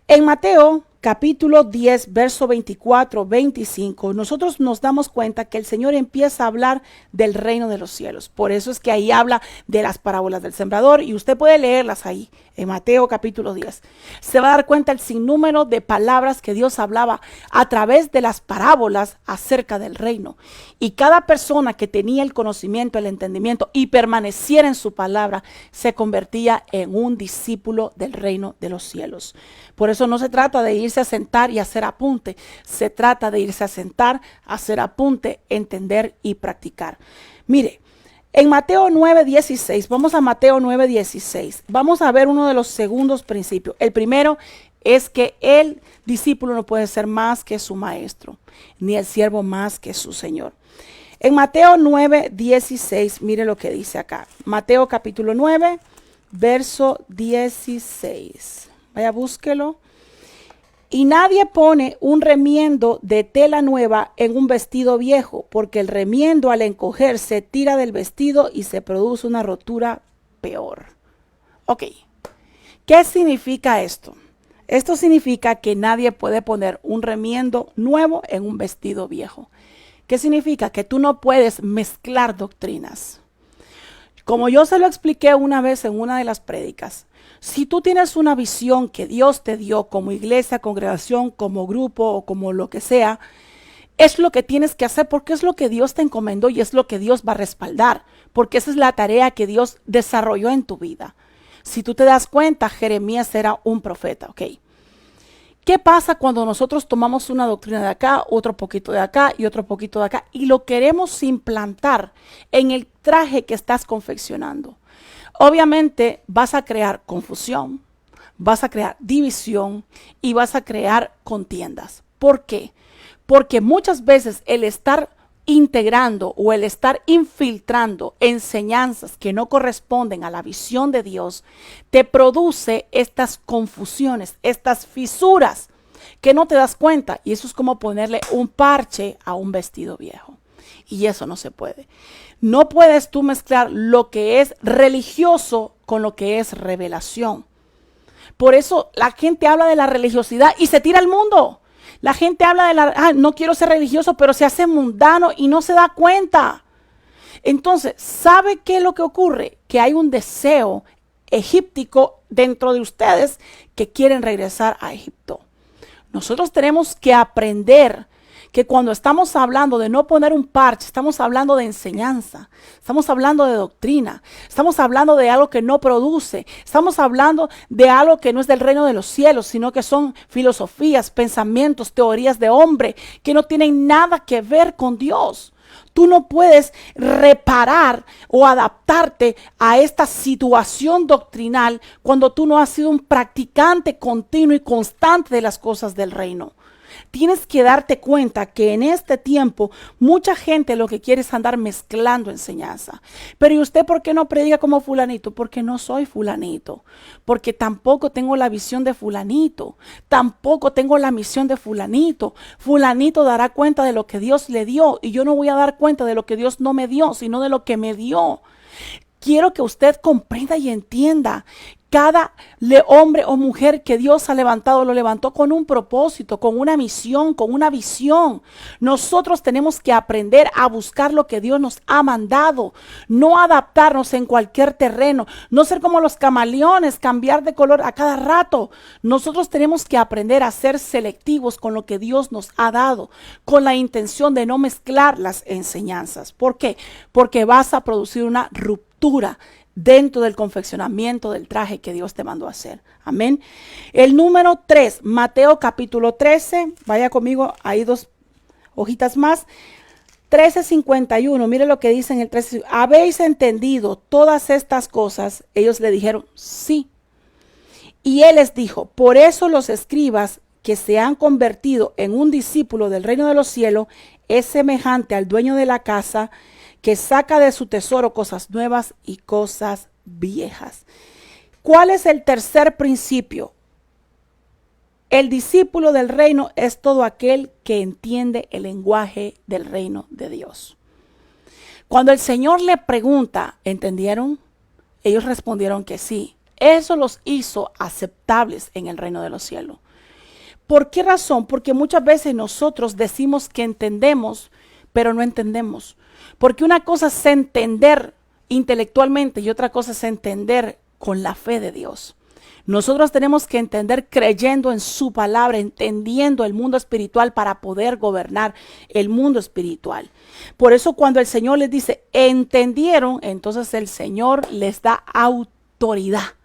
En Mateo capítulo 10, verso 24, 25, nosotros nos damos cuenta que el Señor empieza a hablar del reino de los cielos. Por eso es que ahí habla de las parábolas del sembrador y usted puede leerlas ahí en Mateo capítulo 10. Se va a dar cuenta el sinnúmero de palabras que Dios hablaba a través de las parábolas acerca del reino. Y cada persona que tenía el conocimiento, el entendimiento y permaneciera en su palabra, se convertía en un discípulo del reino de los cielos. Por eso no se trata de irse a sentar y hacer apunte. Se trata de irse a sentar, hacer apunte, entender y practicar. Mire, en Mateo 9:16, vamos a Mateo 9:16. Vamos a ver uno de los segundos principios. El primero es que el discípulo no puede ser más que su maestro, ni el siervo más que su señor. En Mateo 9:16, mire lo que dice acá. Mateo capítulo 9, verso 16. Vaya, búsquelo. Y nadie pone un remiendo de tela nueva en un vestido viejo, porque el remiendo al encogerse tira del vestido y se produce una rotura peor. Ok, ¿qué significa esto? Esto significa que nadie puede poner un remiendo nuevo en un vestido viejo. ¿Qué significa? Que tú no puedes mezclar doctrinas. Como yo se lo expliqué una vez en una de las prédicas, si tú tienes una visión que Dios te dio como iglesia, congregación, como grupo o como lo que sea, es lo que tienes que hacer porque es lo que Dios te encomendó y es lo que Dios va a respaldar, porque esa es la tarea que Dios desarrolló en tu vida. Si tú te das cuenta, Jeremías era un profeta, ¿ok? ¿Qué pasa cuando nosotros tomamos una doctrina de acá, otro poquito de acá y otro poquito de acá y lo queremos implantar en el traje que estás confeccionando? Obviamente vas a crear confusión, vas a crear división y vas a crear contiendas. ¿Por qué? Porque muchas veces el estar integrando o el estar infiltrando enseñanzas que no corresponden a la visión de Dios, te produce estas confusiones, estas fisuras que no te das cuenta. Y eso es como ponerle un parche a un vestido viejo. Y eso no se puede. No puedes tú mezclar lo que es religioso con lo que es revelación. Por eso la gente habla de la religiosidad y se tira al mundo. La gente habla de no quiero ser religioso, pero se hace mundano y no se da cuenta. Entonces, ¿sabe qué es lo que ocurre? Que hay un deseo egíptico dentro de ustedes que quieren regresar a Egipto. Nosotros tenemos que aprender que cuando estamos hablando de no poner un parche, estamos hablando de enseñanza, estamos hablando de doctrina, estamos hablando de algo que no produce, estamos hablando de algo que no es del reino de los cielos, sino que son filosofías, pensamientos, teorías de hombre que no tienen nada que ver con Dios. Tú no puedes reparar o adaptarte a esta situación doctrinal cuando tú no has sido un practicante continuo y constante de las cosas del reino. Tienes que darte cuenta que en este tiempo mucha gente lo que quiere es andar mezclando enseñanza. Pero ¿y usted por qué no predica como fulanito? Porque no soy fulanito. Porque tampoco tengo la visión de fulanito. Tampoco tengo la misión de fulanito. Fulanito dará cuenta de lo que Dios le dio y yo no voy a dar cuenta de lo que Dios no me dio, sino de lo que me dio. Quiero que usted comprenda y entienda. Cada hombre o mujer que Dios ha levantado, lo levantó con un propósito, con una misión, con una visión. Nosotros tenemos que aprender a buscar lo que Dios nos ha mandado, no adaptarnos en cualquier terreno, no ser como los camaleones, cambiar de color a cada rato. Nosotros tenemos que aprender a ser selectivos con lo que Dios nos ha dado, con la intención de no mezclar las enseñanzas. ¿Por qué? Porque vas a producir una ruptura dentro del confeccionamiento del traje que Dios te mandó a hacer. Amén. El número 3, Mateo capítulo 13. Vaya conmigo, hay 2 hojitas más. 13:51. Mire lo que dice en el 13. ¿Habéis entendido todas estas cosas? Ellos le dijeron, sí. Y él les dijo, por eso los escribas que se han convertido en un discípulo del reino de los cielos es semejante al dueño de la casa que saca de su tesoro cosas nuevas y cosas viejas. ¿Cuál es el tercer principio? El discípulo del reino es todo aquel que entiende el lenguaje del reino de Dios. Cuando el Señor le pregunta, ¿entendieron? Ellos respondieron que sí. Eso los hizo aceptables en el reino de los cielos. ¿Por qué razón? Porque muchas veces nosotros decimos que entendemos, pero no entendemos. Porque una cosa es entender intelectualmente y otra cosa es entender con la fe de Dios. Nosotros tenemos que entender creyendo en su palabra, entendiendo el mundo espiritual para poder gobernar el mundo espiritual. Por eso cuando el Señor les dice, entendieron, entonces el Señor les da autoridad.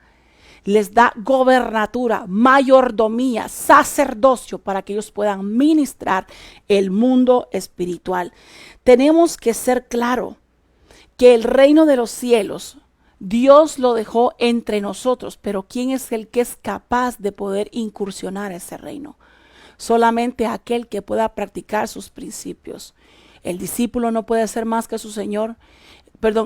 Les da gobernatura, mayordomía, sacerdocio para que ellos puedan ministrar el mundo espiritual. Tenemos que ser claros que el reino de los cielos, Dios lo dejó entre nosotros, pero ¿quién es el que es capaz de poder incursionar ese reino? Solamente aquel que pueda practicar sus principios. El discípulo no puede ser más que su Señor.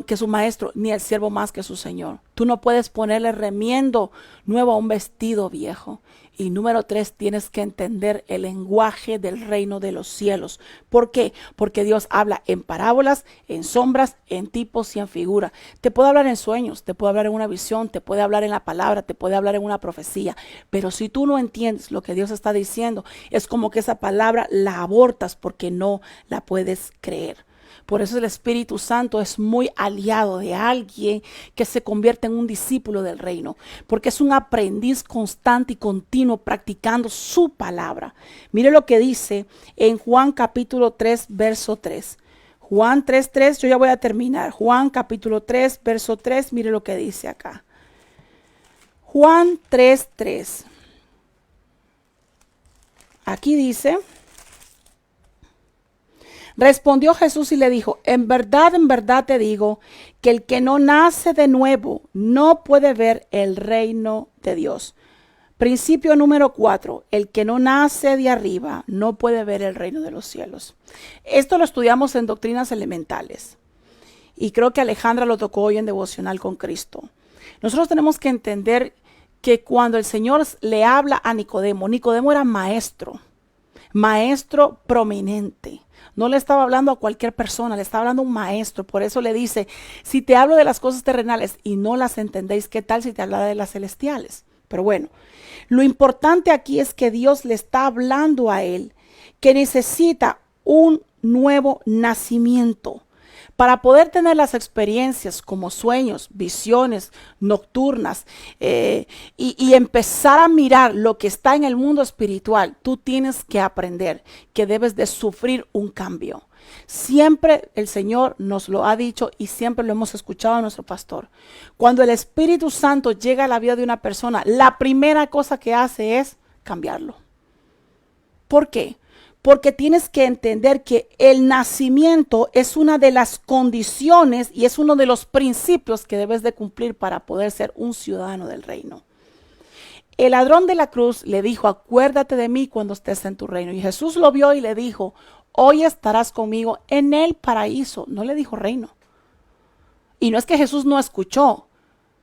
que su maestro, ni el siervo más que su señor. Tú no puedes ponerle remiendo nuevo a un vestido viejo. Y número 3, tienes que entender el lenguaje del reino de los cielos. ¿Por qué? Porque Dios habla en parábolas, en sombras, en tipos y en figuras. Te puede hablar en sueños, te puede hablar en una visión, te puede hablar en la palabra, te puede hablar en una profecía. Pero si tú no entiendes lo que Dios está diciendo, es como que esa palabra la abortas porque no la puedes creer. Por eso el Espíritu Santo es muy aliado de alguien que se convierte en un discípulo del reino, porque es un aprendiz constante y continuo practicando su palabra. Mire lo que dice en Juan capítulo 3, verso 3. Juan 3:3, yo ya voy a terminar. Juan capítulo 3, verso 3, mire lo que dice acá. Juan 3:3. Aquí dice: respondió Jesús y le dijo, en verdad te digo que el que no nace de nuevo no puede ver el reino de Dios. Principio número 4, el que no nace de arriba no puede ver el reino de los cielos. Esto lo estudiamos en Doctrinas Elementales y creo que Alejandra lo tocó hoy en Devocional con Cristo. Nosotros tenemos que entender que cuando el Señor le habla a Nicodemo, Nicodemo era maestro prominente. No le estaba hablando a cualquier persona, le estaba hablando a un maestro. Por eso le dice, si te hablo de las cosas terrenales y no las entendéis, ¿qué tal si te habla de las celestiales? Pero bueno, lo importante aquí es que Dios le está hablando a él que necesita un nuevo nacimiento. Para poder tener las experiencias como sueños, visiones nocturnas y empezar a mirar lo que está en el mundo espiritual, tú tienes que aprender que debes de sufrir un cambio. Siempre el Señor nos lo ha dicho y siempre lo hemos escuchado a nuestro pastor. Cuando el Espíritu Santo llega a la vida de una persona, la primera cosa que hace es cambiarlo. ¿Por qué? Porque tienes que entender que el nacimiento es una de las condiciones y es uno de los principios que debes de cumplir para poder ser un ciudadano del reino. El ladrón de la cruz le dijo, acuérdate de mí cuando estés en tu reino. Y Jesús lo vio y le dijo, hoy estarás conmigo en el paraíso. No le dijo reino. Y no es que Jesús no escuchó,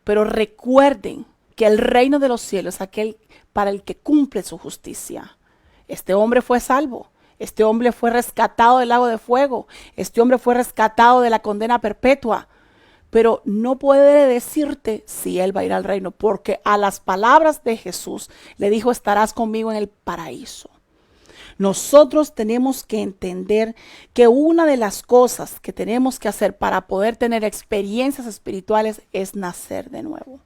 pero recuerden que el reino de los cielos es aquel para el que cumple su justicia. Este hombre fue salvo, este hombre fue rescatado del lago de fuego, este hombre fue rescatado de la condena perpetua, pero no puede decirte si él va a ir al reino, porque a las palabras de Jesús le dijo, estarás conmigo en el paraíso. Nosotros tenemos que entender que una de las cosas que tenemos que hacer para poder tener experiencias espirituales es nacer de nuevo.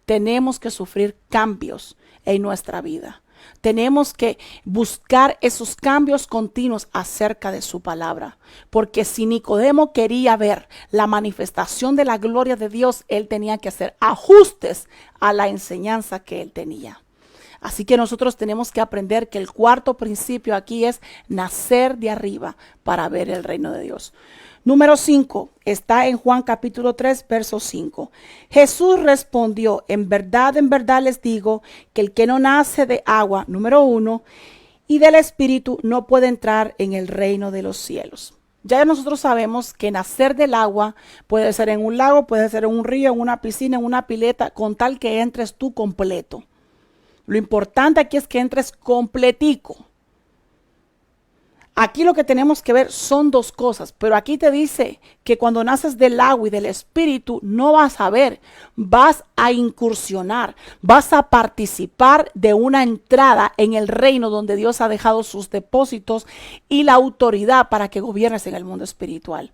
Tenemos que sufrir cambios en nuestra vida. Tenemos que buscar esos cambios continuos acerca de su palabra. Porque si Nicodemo quería ver la manifestación de la gloria de Dios, él tenía que hacer ajustes a la enseñanza que él tenía. Así que nosotros tenemos que aprender que el cuarto principio aquí es nacer de arriba para ver el reino de Dios. Número 5 está en Juan capítulo 3, verso 5. Jesús respondió, en verdad les digo que el que no nace de agua, número 1, y del Espíritu no puede entrar en el reino de los cielos. Ya nosotros sabemos que nacer del agua puede ser en un lago, puede ser en un río, en una piscina, en una pileta, con tal que entres tú completo. Lo importante aquí es que entres completico. Aquí lo que tenemos que ver son dos cosas, pero aquí te dice que cuando naces del agua y del Espíritu no vas a ver, vas a incursionar, vas a participar de una entrada en el reino donde Dios ha dejado sus depósitos y la autoridad para que gobiernes en el mundo espiritual.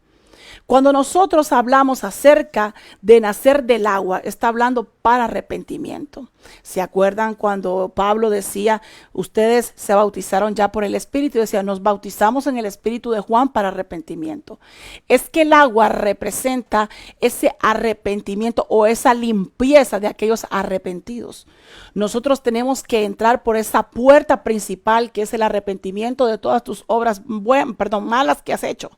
Cuando nosotros hablamos acerca de nacer del agua, está hablando para arrepentimiento. ¿Se acuerdan cuando Pablo decía, ustedes se bautizaron ya por el Espíritu? Y decía, nos bautizamos en el Espíritu de Juan para arrepentimiento. Es que el agua representa ese arrepentimiento o esa limpieza de aquellos arrepentidos. Nosotros tenemos que entrar por esa puerta principal que es el arrepentimiento de todas tus obras malas que has hecho.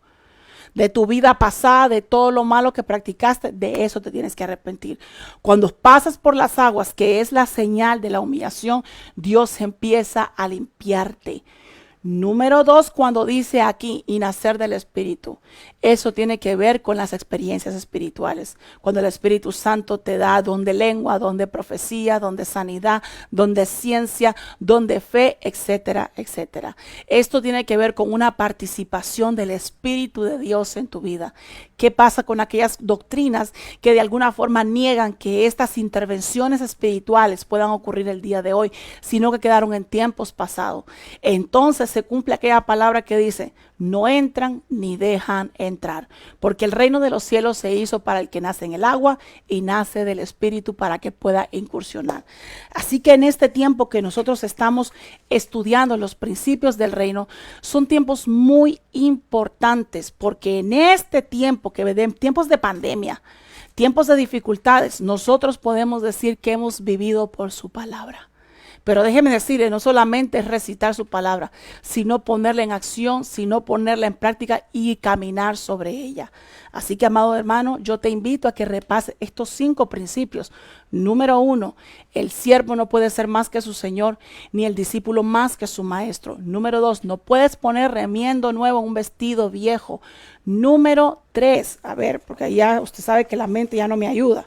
De tu vida pasada, de todo lo malo que practicaste, de eso te tienes que arrepentir. Cuando pasas por las aguas, que es la señal de la humillación, Dios empieza a limpiarte. Número 2, cuando dice aquí y nacer del Espíritu, eso tiene que ver con las experiencias espirituales. Cuando el Espíritu Santo te da don de lengua, don de profecía, don de sanidad, don de ciencia, don de fe, etcétera, etcétera. Esto tiene que ver con una participación del Espíritu de Dios en tu vida. ¿Qué pasa con aquellas doctrinas que de alguna forma niegan que estas intervenciones espirituales puedan ocurrir el día de hoy, sino que quedaron en tiempos pasados? Entonces se cumple aquella palabra que dice, no entran ni dejan entrar, porque el reino de los cielos se hizo para el que nace en el agua y nace del Espíritu para que pueda incursionar. Así que en este tiempo que nosotros estamos estudiando los principios del reino, son tiempos muy importantes, porque en este tiempo que ven tiempos de pandemia, tiempos de dificultades, nosotros podemos decir que hemos vivido por su palabra. Pero déjeme decirle, no solamente es recitar su palabra, sino ponerla en acción, sino ponerla en práctica y caminar sobre ella. Así que, amado hermano, yo te invito a que repase estos 5 principios. Número 1, el siervo no puede ser más que su señor, ni el discípulo más que su maestro. Número 2, no puedes poner remiendo nuevo en un vestido viejo. Número 3, a ver, porque ya usted sabe que la mente ya no me ayuda.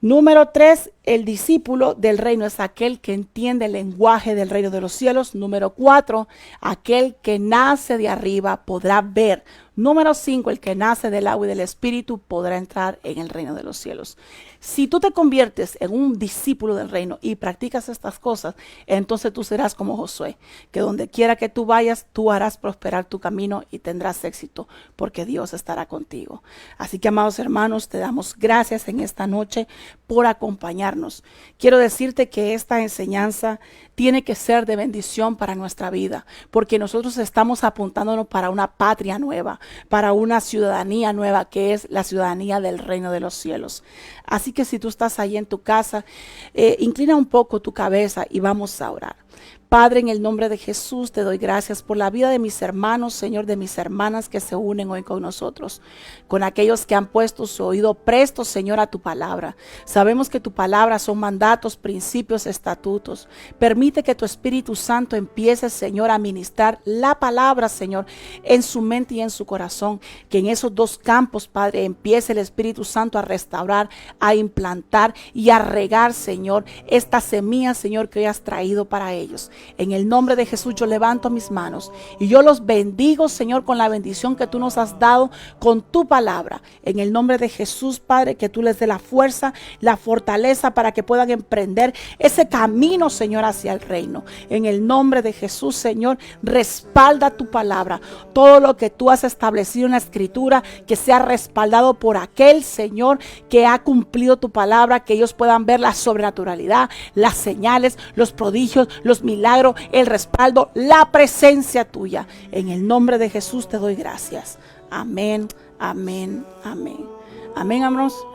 Número 3, el discípulo del reino es aquel que entiende el lenguaje del reino de los cielos. Número 4, aquel que nace de arriba podrá ver. Número 5, el que nace del agua y del espíritu podrá entrar en el reino de los cielos. Si tú te conviertes en un discípulo del reino y practicas estas cosas, entonces tú serás como Josué, que donde quiera que tú vayas, tú harás prosperar tu camino y tendrás éxito, porque Dios estará contigo. Así que, amados hermanos, te damos gracias en esta noche por acompañarnos. Quiero decirte que esta enseñanza tiene que ser de bendición para nuestra vida, porque nosotros estamos apuntándonos para una patria nueva, para una ciudadanía nueva, que es la ciudadanía del reino de los cielos. Así que si tú estás ahí en tu casa, inclina un poco tu cabeza y vamos a orar. Padre, en el nombre de Jesús, te doy gracias por la vida de mis hermanos, Señor, de mis hermanas que se unen hoy con nosotros, con aquellos que han puesto su oído presto, Señor, a tu palabra. Sabemos que tu palabra son mandatos, principios, estatutos. Permite que tu Espíritu Santo empiece, Señor, a ministrar la palabra, Señor, en su mente y en su corazón. Que en esos 2 campos, Padre, empiece el Espíritu Santo a restaurar, a implantar y a regar, Señor, esta semilla, Señor, que hoy has traído para ellos. En el nombre de Jesús yo levanto mis manos y yo los bendigo, Señor, con la bendición que tú nos has dado con tu palabra. En el nombre de Jesús, Padre, que tú les dé la fuerza, la fortaleza para que puedan emprender ese camino, Señor, hacia el reino. En el nombre de Jesús, Señor, respalda tu palabra. Todo lo que tú has establecido en la Escritura, que sea respaldado por aquel, Señor, que ha cumplido tu palabra, que ellos puedan ver la sobrenaturalidad, las señales, los prodigios, los milagros, el respaldo, la presencia tuya. En el nombre de Jesús te doy gracias. Amén, amén, amén. Amén, hermanos.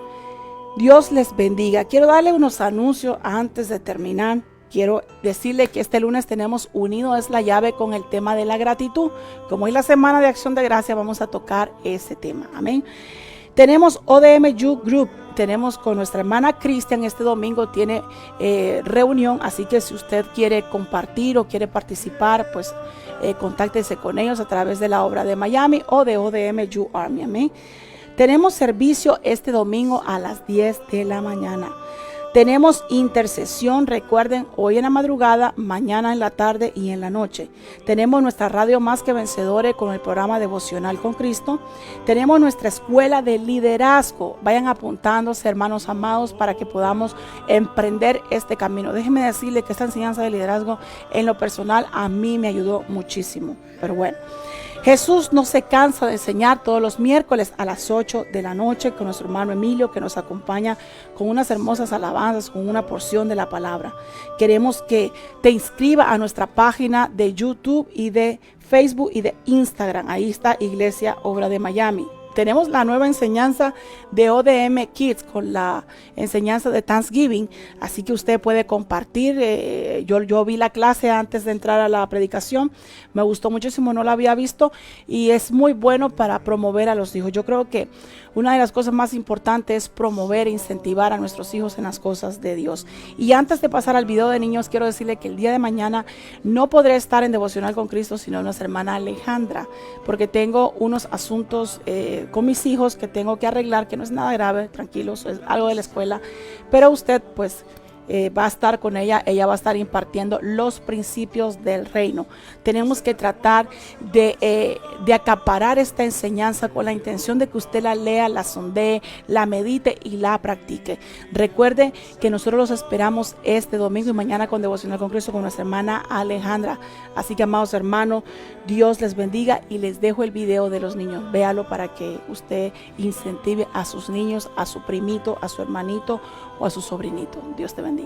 Dios les bendiga. Quiero darle unos anuncios antes de terminar. Quiero decirle que este lunes tenemos Unido es la llave con el tema de la gratitud. Como es la semana de acción de gracia, vamos a tocar ese tema. Amén. Tenemos ODM Youth Group. Tenemos con nuestra hermana Cristian, este domingo tiene reunión, así que si usted quiere compartir o quiere participar, pues contáctese con ellos a través de la obra de Miami o de ODM Youth Army. Amén. Tenemos servicio este domingo a las 10 de la mañana. Tenemos intercesión, recuerden, hoy en la madrugada, mañana en la tarde y en la noche. Tenemos nuestra radio Más que Vencedores con el programa Devocional con Cristo. Tenemos nuestra escuela de liderazgo. Vayan apuntándose, hermanos amados, para que podamos emprender este camino. Déjenme decirle que esta enseñanza de liderazgo en lo personal a mí me ayudó muchísimo. Pero bueno, Jesús no se cansa de enseñar todos los miércoles a las 8 de la noche con nuestro hermano Emilio, que nos acompaña con unas hermosas alabanzas, con una porción de la palabra. Queremos que te inscriba a nuestra página de YouTube y de Facebook y de Instagram. Ahí está Iglesia Obra de Miami. tenemos la nueva enseñanza de ODM Kids con la enseñanza de Thanksgiving, así que usted puede compartir. Yo vi la clase antes de entrar a la predicación, me gustó muchísimo, no la había visto y es muy bueno para promover a los hijos. Yo creo que una de las cosas más importantes es promover e incentivar a nuestros hijos en las cosas de Dios. Y antes de pasar al video de niños, quiero decirle que el día de mañana no podré estar en Devocional con Cristo, sino nuestra hermana Alejandra, porque tengo unos asuntos con mis hijos que tengo que arreglar, que no es nada grave, tranquilos, es algo de la escuela, pero usted pues va a estar con ella va a estar impartiendo los principios del reino. Tenemos que tratar de acaparar esta enseñanza con la intención de que usted la lea, la sondee, la medite y la practique. Recuerde que nosotros los esperamos este domingo y mañana con Devocional con Cristo con nuestra hermana Alejandra. Así que, amados hermanos, Dios les bendiga y les dejo el video de los niños. Véalo para que usted incentive a sus niños, a su primito, a su hermanito o a su sobrinito. Dios te bendiga.